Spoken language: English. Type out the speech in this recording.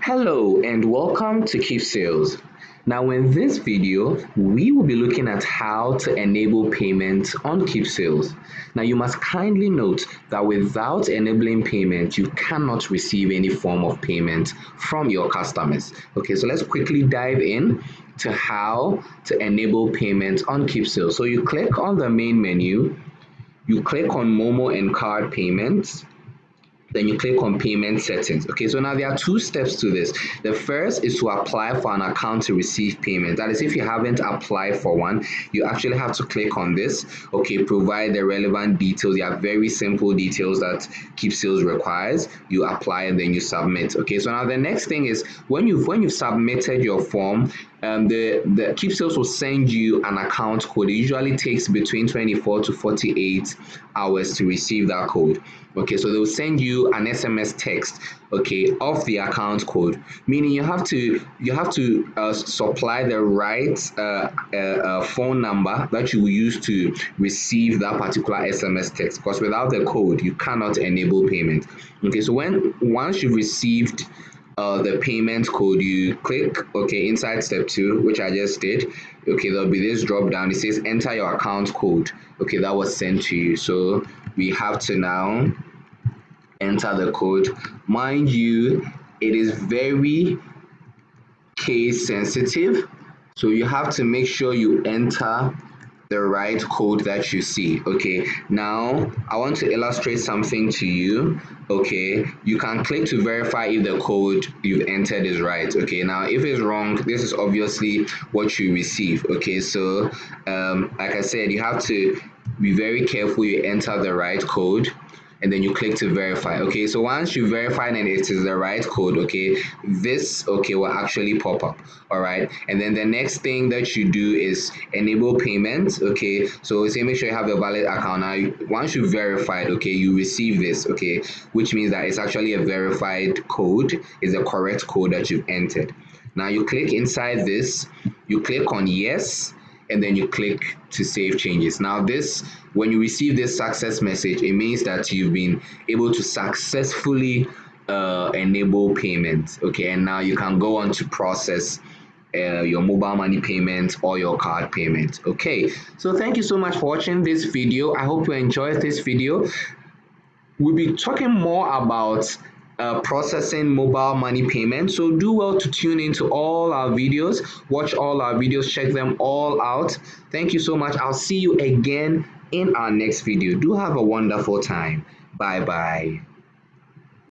Hello and welcome to Keepsales. Now in this video, we will be looking at how to enable payment on Keepsales. Now you must kindly note that without enabling payment, you cannot receive any form of payment from your customers. Okay, so let's quickly dive in to how to enable payment on Keepsales. So you click on the main menu, you click on Momo and card payments. Then you click on payment settings. Okay, so now there are two steps to this. The first is to apply for an account to receive payment. That is, if you haven't applied for one, you actually have to click on this. Okay, provide the relevant details. They are very simple details that Keepsales requires. You apply and then you submit. Okay, so now the next thing is when you've submitted your form, the Keepsales will send you an account code. It usually takes between 24 to 48 hours to receive that code. Okay, so they'll send you an SMS text, okay, of the account code, meaning you have to supply the right phone number that you will use to receive that particular SMS text, because without the code you cannot enable payment. Okay, so once you've received the payment code, you click okay inside step 2, which I just did. Okay, there'll be this drop down. It says enter your account code. Okay, that was sent to you, so we have to now enter the code. Mind you, it is very case sensitive, so you have to make sure you enter the right code that you see. Okay, now I want to illustrate something to you. Okay, you can click to verify if the code you've entered is right. Okay, now if it's wrong, this is obviously what you receive. Okay, so like I said, you have to be very careful you enter the right code, and then you click to verify. Okay, so once you verify and it is the right code, okay, this will actually pop up. All right, and then the next thing that you do is enable payment. Okay, so say make sure you have a valid account. Now once you verified, okay, you receive this, okay, which means that it's actually a verified code, is the correct code that you've entered. Now you click inside this, you click on yes, and then you click to save changes. Now this, when you receive this success message, it means that you've been able to successfully enable payment. Okay, and now you can go on to process your mobile money payment or your card payment. Okay, so thank you so much for watching this video. I hope you enjoyed this video. We'll be talking more about processing mobile money payments, so do well to tune into all our videos, watch all our videos, check them all out. Thank you so much. I'll see you again in our next video. Do have a wonderful time. Bye bye.